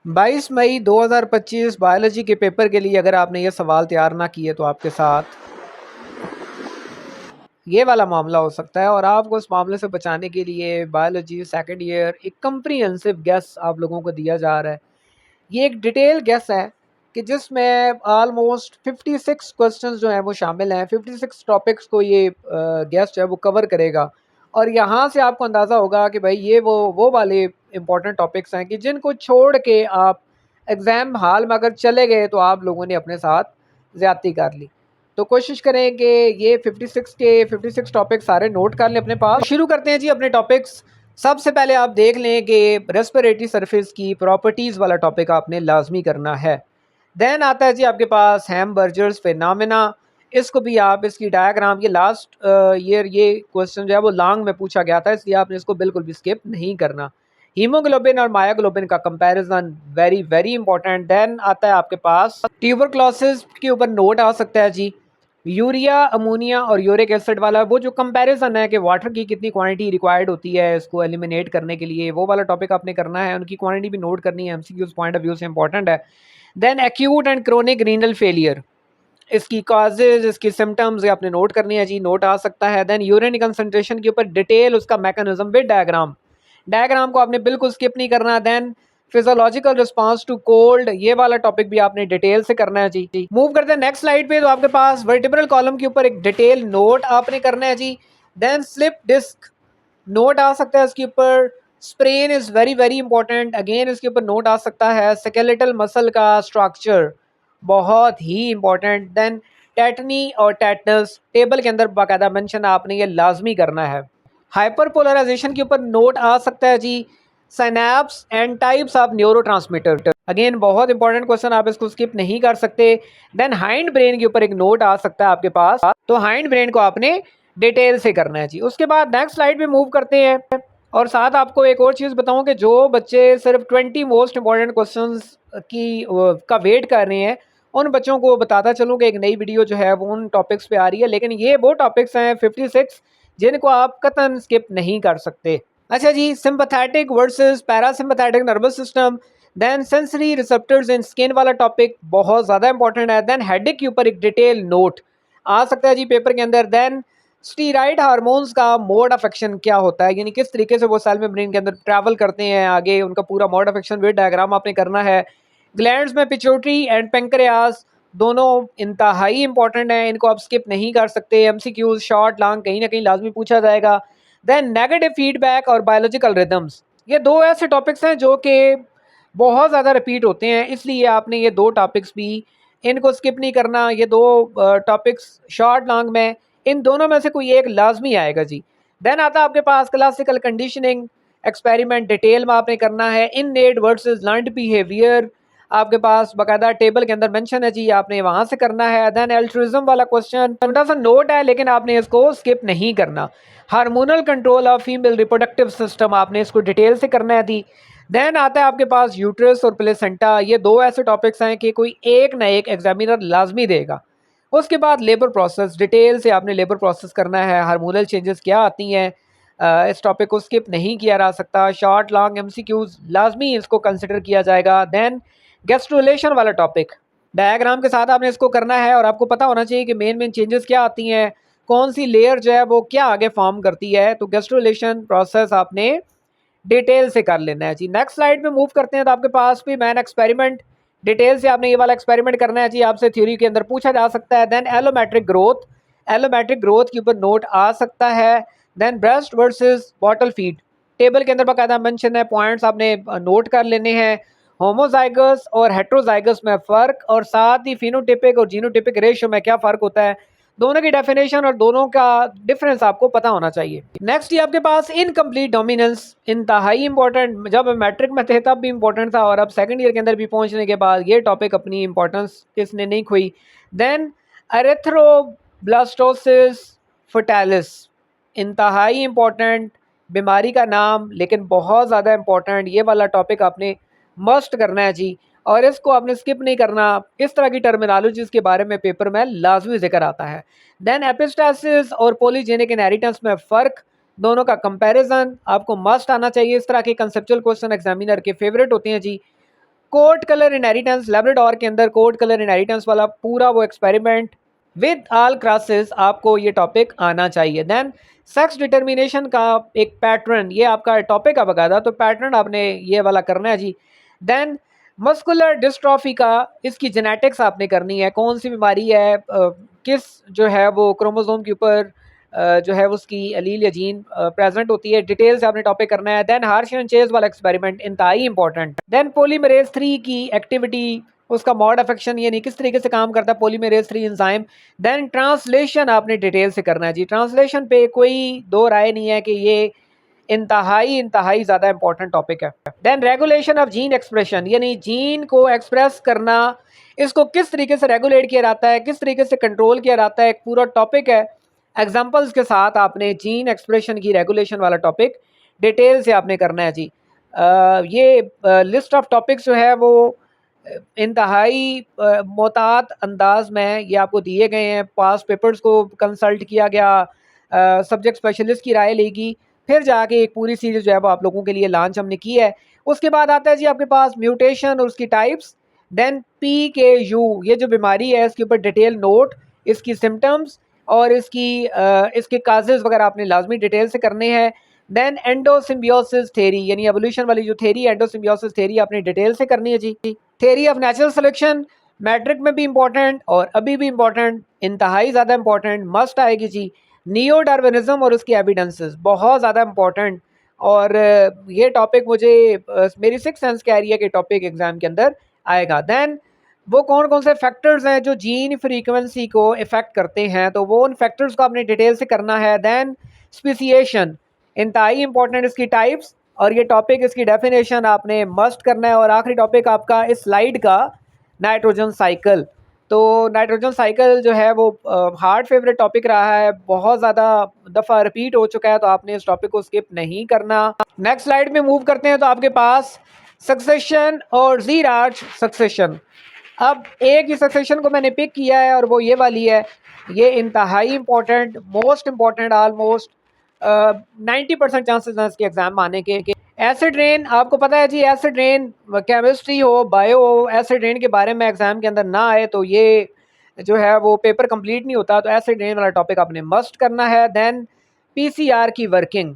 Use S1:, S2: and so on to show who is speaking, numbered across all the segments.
S1: 22 मई 2025 biology के paper के लिए अगर आपने ये सवाल तैयार ना किए तो आपके साथ ये वाला मामला हो सकता है और आपको उस मामले से बचाने के लिए बायोलॉजी सेकंड ईयर एक कंप्रीहेंसिव गेस आप लोगों को दिया जा रहा है। ये एक डिटेल गेस है कि जिसमें ऑलमोस्ट 56 क्वेश्चंस जो हैं वो शामिल हैं। 56 टॉपिक्स को ये गेस जो है वो कवर करेगा और यहाँ से आपको अंदाज़ा होगा कि भाई ये वो वाले इंपॉर्टेंट टॉपिक्स हैं कि जिनको छोड़ के आप एग्ज़ाम हाल में अगर चले गए तो आप लोगों ने अपने साथ ज़्यादती कर ली। तो कोशिश करें कि ये 56 टॉपिक सारे नोट कर लें अपने पास। तो शुरू करते हैं जी अपने टॉपिक्स। सबसे पहले आप देख लें कि रेस्पिरेटरी सरफेस की प्रॉपर्टीज़ वाला टॉपिक आपने लाजमी करना है। देन आता है जी आपके पास हैमबर्जर्स फिनोमेना। इसको भी आप इसकी डायग्राम ये लास्ट ईयर ये क्वेश्चन जो है वो लॉन्ग में पूछा गया था, इसलिए आपने इसको बिल्कुल भी स्किप नहीं करना। हीमोग्लोबिन और मायोग्लोबिन का comparison very very important. Then आता है आपके पास ट्यूबरक्लोसिस के ऊपर नोट आ सकता है जी। यूरिया अमोनिया और यूरिक एसिड वाला वो जो कंपैरिजन है कि वाटर की कितनी क्वांटिटी रिक्वायर्ड होती है इसको एलिमिनेट करने के लिए, वो वाला टॉपिक आपने करना है। उनकी क्वांटिटी भी नोट करनी है, एमसीक्यूज पॉइंट ऑफ व्यू से इंपॉर्टेंट है। Then acute and chronic renal failure, इसकी कॉजेज इसकी सिम्टम्स आपने नोट करनी है जी, नोट आ सकता है। देन यूरिन कंसंट्रेशन के ऊपर डिटेल उसका मैकेनिज्म विद डायग्राम, डायग्राम को आपने बिल्कुल स्किप नहीं करना। Then physiological response to cold, ये वाला टॉपिक भी आपने डिटेल से करना है जी। मूव करते हैं नेक्स्ट स्लाइड पे। तो आपके पास वर्टिब्रल कॉलम के ऊपर एक डिटेल नोट आपने करना है जी। देन स्लिप डिस्क नोट आ सकता है इसके ऊपर। Sprain is very very important, again इसके ऊपर नोट आ सकता है। स्केलेटल मसल का स्ट्रक्चर बहुत ही इंपॉर्टेंट। देन टेटनी और टेटनस टेबल के अंदर बाकायदा मेंशन आपने ये लाजमी करना है। हाइपरपोलराइजेशन के ऊपर नोट आ सकता है जी। Synapse and types of neurotransmitter, again बहुत इंपॉर्टेंट क्वेश्चन, आप इसको स्किप नहीं कर सकते। देन हाइंड ब्रेन के ऊपर एक नोट आ सकता है आपके पास, तो हाइंड ब्रेन को आपने डिटेल से करना है जी। उसके बाद नेक्स्ट स्लाइड पे मूव करते हैं और साथ आपको एक और चीज़ बताऊं कि जो बच्चे सिर्फ 20 मोस्ट इंपॉर्टेंट क्वेश्चंस का वेट कर रहे हैं उन बच्चों को बताता चलूँ कि एक नई वीडियो जो है वो उन टॉपिक्स पे आ रही है, लेकिन ये वो टॉपिक्स हैं 56 जिनको आप कतन स्किप नहीं कर सकते। अच्छा जी, sympathetic versus parasympathetic nervous system. Then sensory receptors in skin वाला टॉपिक बहुत ज़्यादा इंपॉर्टेंट है। देन हेडेक के ऊपर एक डिटेल नोट आ सकता है जी पेपर के अंदर। देन स्टीराइड हार्मोन्स का मोड ऑफ एक्शन क्या होता है, यानी किस तरीके से वो सेल मेम्ब्रेन के अंदर ट्रैवल करते हैं आगे, उनका पूरा mode of action with diagram आपने करना है। ग्लैंड्स में पिट्यूटरी एंड पेंक्रियास दोनों इंतहाई इंपॉर्टेंट हैं, इनको आप स्किप नहीं कर सकते। एमसीक्यूज शॉर्ट लॉन्ग कहीं ना कहीं लाजमी पूछा जाएगा। देन नेगेटिव फीडबैक और बायोलॉजिकल रिदम्स, ये दो ऐसे टॉपिक्स हैं जो कि बहुत ज़्यादा रिपीट होते हैं, इसलिए आपने ये दो टॉपिक्स भी इनको स्किप नहीं करना। ये दो टॉपिक्स शॉर्ट लॉन्ग में इन दोनों में से कोई एक लाजमी आएगा जी। देन आता है आपके पास क्लासिकल कंडीशनिंग एक्सपेरिमेंट, डिटेल में आपने करना है। इन नेड वर्सेस लर्नड बिहेवियर आपके पास बाकायदा टेबल के अंदर मेंशन है जी, आपने वहां से करना है। देन एल्ट्रिज्म वाला क्वेश्चन छोटा सा नोट है लेकिन आपने इसको स्किप नहीं करना। Hormonal control of female reproductive system, आपने इसको डिटेल से करना है दी। देन आता है आपके पास यूट्रस और प्लेसेंटा, ये दो ऐसे टॉपिक्स हैं कि कोई एक ना एक एग्जामिनर लाजमी देगा। उसके बाद लेबर प्रोसेस, डिटेल से आपने लेबर प्रोसेस करना है, हार्मोनल चेंजेस क्या आती हैं, इस टॉपिक को स्किप नहीं किया जा सकता। शॉर्ट लॉन्ग एमसीक्यूज लाजमी इसको कंसिडर किया जाएगा। देन गेस्ट्रुलेशन वाला टॉपिक डायग्राम के साथ आपने इसको करना है और आपको पता होना चाहिए कि मेन मेन चेंजेस क्या आती हैं, कौन सी लेयर जो है वो क्या आगे फॉर्म करती है। तो गेस्ट्रुलेशन प्रोसेस आपने डिटेल से कर लेना है जी। नेक्स्ट स्लाइड पे मूव करते हैं। तो आपके पास भी मैन एक्सपेरिमेंट, डिटेल से आपने ये वाला एक्सपेरिमेंट करना है जी, आपसे थ्योरी के अंदर पूछा जा सकता है। Then allometric growth, allometric growth के ऊपर नोट आ सकता है। Then breast versus bottle feed, table के अंदर बाकायदा मेंशन है, पॉइंट्स आपने नोट कर लेने हैं। होमोजाइगस और हेट्रोजाइगस में फ़र्क और साथ ही फिनोटिपिक और जीनोटिपिक रेशियो में क्या फ़र्क होता है, दोनों की डेफिनेशन और दोनों का डिफरेंस आपको पता होना चाहिए। नेक्स्ट ये आपके पास इनकम्प्लीट डोमिनेंस, इंतहाई इंपॉर्टेंट, जब मैट्रिक में थे तब भी इंपॉर्टेंट था और अब सेकंड ईयर के अंदर भी पहुंचने के बाद ये टॉपिक अपनी इंपॉर्टेंस किसने नहीं खोई। देन एरेथ्रोब्लास्टोसिस फटालिस, इंतहाई इंपॉर्टेंट बीमारी का नाम लेकिन बहुत ज़्यादा इंपॉर्टेंट, ये वाला टॉपिक आपने मस्ट करना है जी और इसको आपने स्किप नहीं करना। इस तरह की टर्मिनोलॉजीज के बारे में पेपर में लाजमी जिक्र आता है। देन एपिस्टासिस और पॉलीजेनिक इनहेरिटेंस में फ़र्क, दोनों का कंपैरिजन आपको मस्ट आना चाहिए। इस तरह के कंसेप्चुअल क्वेश्चन एग्जामिनर के फेवरेट होते हैं जी। कोट कलर इनहेरिटेंस, लैब्राडोर के अंदर कोट कलर इनहेरिटेंस वाला पूरा वो एक्सपेरिमेंट विद ऑल क्लासेस आपको ये टॉपिक आना चाहिए। देन सेक्स डिटर्मिनेशन का एक पैटर्न, ये आपका टॉपिक है बकायदा, तो पैटर्न आपने ये वाला करना है जी। देन मस्कुलर डिस्ट्रॉफी का, इसकी जेनेटिक्स आपने करनी है, कौन सी बीमारी है, किस जो है वो क्रोमोसोम के ऊपर जो है उसकी एलील या जीन प्रेजेंट होती है, डिटेल से आपने टॉपिक करना है। देन हार्शियन चेज वाला एक्सपेरिमेंट इंतहाई इंपॉर्टेंट। देन पॉलीमरेज 3 की एक्टिविटी, उसका मॉड अफेक्शन यानी किस तरीके से काम करता है पॉलीमरेज 3 एंजाइम। देन ट्रांसलेशन आपने डिटेल से करना है जी, ट्रांसलेशन पे कोई दो राय नहीं है कि ये इंतहाई ज़्यादा इंपॉर्टेंट टॉपिक है। Then regulation of gene expression, यानी जीन को एक्सप्रेस करना, इसको किस तरीके से रेगुलेट किया जाता है, किस तरीके से कंट्रोल किया जाता है, एक पूरा टॉपिक है। एग्जाम्पल्स के साथ आपने जीन एक्सप्रेशन की रेगुलेशन वाला टॉपिक डिटेल से आपने करना है जी। ये लिस्ट ऑफ टॉपिक्स जो है वो इंतहाई मोहतात अंदाज में ये आपको दिए गए हैं। पास पेपर्स को कंसल्ट किया गया, सब्जेक्ट स्पेशलिस्ट की राय लेगी, फिर जाके एक पूरी सीरीज जो है वो आप लोगों के लिए लॉन्च हमने की है। उसके बाद आता है जी आपके पास म्यूटेशन और उसकी टाइप्स। देन PKU, ये जो बीमारी है इसके ऊपर डिटेल नोट, इसकी सिम्टम्स और इसके काजेज वगैरह आपने लाजमी डिटेल से करने हैं। देन एंडोसिम्बियोसिस थेरी, यानी एवोल्यूशन वाली जो थेरी, एंडोसिम्बियोसिस थेरी आपने डिटेल से करनी है जी। Theory of natural selection matric में भी इंपॉर्टेंट और अभी भी इंपॉर्टेंट, इंतहाई ज़्यादा इंपॉर्टेंट, मस्ट आएगी जी। नियो डार्विनिज्म और उसकी एविडेंसेस बहुत ज़्यादा इंपॉर्टेंट, और ये टॉपिक मुझे मेरी सिक्स सेंस कह रही है कि टॉपिक एग्जाम के अंदर आएगा। देन वो कौन कौन से फैक्टर्स हैं जो जीन फ्रीक्वेंसी को इफेक्ट करते हैं, तो वो उन फैक्टर्स को आपने डिटेल से करना है। देन स्पीसिएशन इंतहाई इंपॉर्टेंट, इसकी टाइप्स और ये टॉपिक, इसकी डेफिनेशन आपने मस्ट करना है। और आखिरी टॉपिक आपका इस स्लाइड का नाइट्रोजन साइकिल। तो नाइट्रोजन साइकिल जो है वो हार्ड फेवरेट टॉपिक रहा है, बहुत ज़्यादा दफ़ा रिपीट हो चुका है, तो आपने इस टॉपिक को स्किप नहीं करना। नेक्स्ट स्लाइड में मूव करते हैं, तो आपके पास सक्सेशन और ज़ीरार्च सक्सेशन। अब एक ही सक्सेशन को मैंने पिक किया है और वो ये वाली है। ये इंतहाई important, most important, almost 90% chances हैं इसके एग्जाम आने के। एसिड रेन, आपको पता है जी, एसिड रेन केमिस्ट्री हो, बायो हो, एसिड रेन के बारे में एग्जाम के अंदर ना आए तो ये जो है वो पेपर कंप्लीट नहीं होता। तो एसिड रेन वाला टॉपिक आपने मस्ट करना है। देन PCR की वर्किंग।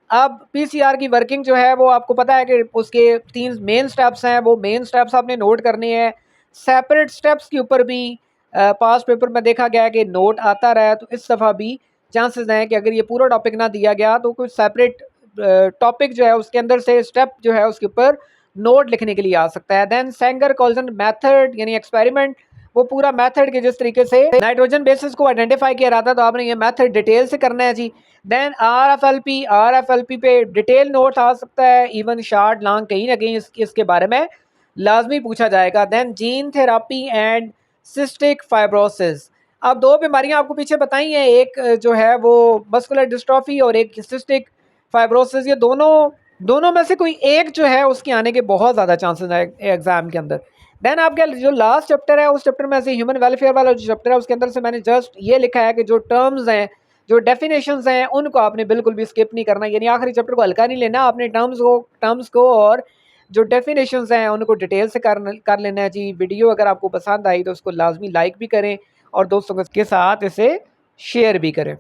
S1: अब PCR की वर्किंग जो है वो आपको पता है कि उसके 3 मेन स्टेप्स हैं, वो मेन स्टेप्स आपने नोट करने हैं। सेपरेट स्टेप्स के ऊपर भी पास पेपर में देखा गया कि नोट आता रहा है, तो इस दफ़ा भी चांसेस हैं कि अगर ये पूरा टॉपिक ना दिया गया तो कुछ सेपरेट टॉपिक जो है उसके अंदर से स्टेप जो है उसके ऊपर नोट लिखने के लिए आ सकता है। देन सेंगर कोल्सन मेथड यानी एक्सपेरिमेंट, वो पूरा मेथड के जिस तरीके से नाइट्रोजन बेसिस को आइडेंटिफाई किया जाता है, तो आपने ये मेथड डिटेल से करना है जी। देन RFLP पे डिटेल नोट आ सकता है, इवन शार्ट लॉन्ग कहीं ना कहीं इसके बारे में लाजमी पूछा जाएगा। Then gene therapy and cystic fibrosis. अब 2 बीमारियां आपको पीछे बताई हैं, एक जो है वो मस्कुलर डिस्ट्रॉफी और एक सिस्टिक फाइब्रोसिस। ये दोनों में से कोई एक जो है उसके आने के बहुत ज़्यादा चांसेस है एग्जाम के अंदर। देन आपका जो लास्ट चैप्टर है उस चैप्टर में से ह्यूमन वेलफेयर वाला जो चैप्टर है उसके अंदर से मैंने जस्ट ये लिखा है कि जो टर्म्स हैं, जो डेफिनेशंस हैं, उनको आपने बिल्कुल भी स्किप नहीं करना, यानी आखिरी चैप्टर को हल्का नहीं लेना, आपने टर्म्स को और जो डेफिनेशंस हैं उनको डिटेल से कर लेना है जी। वीडियो अगर आपको पसंद आई तो उसको लाजमी लाइक भी करें और दोस्तों के साथ इसे शेयर भी करें।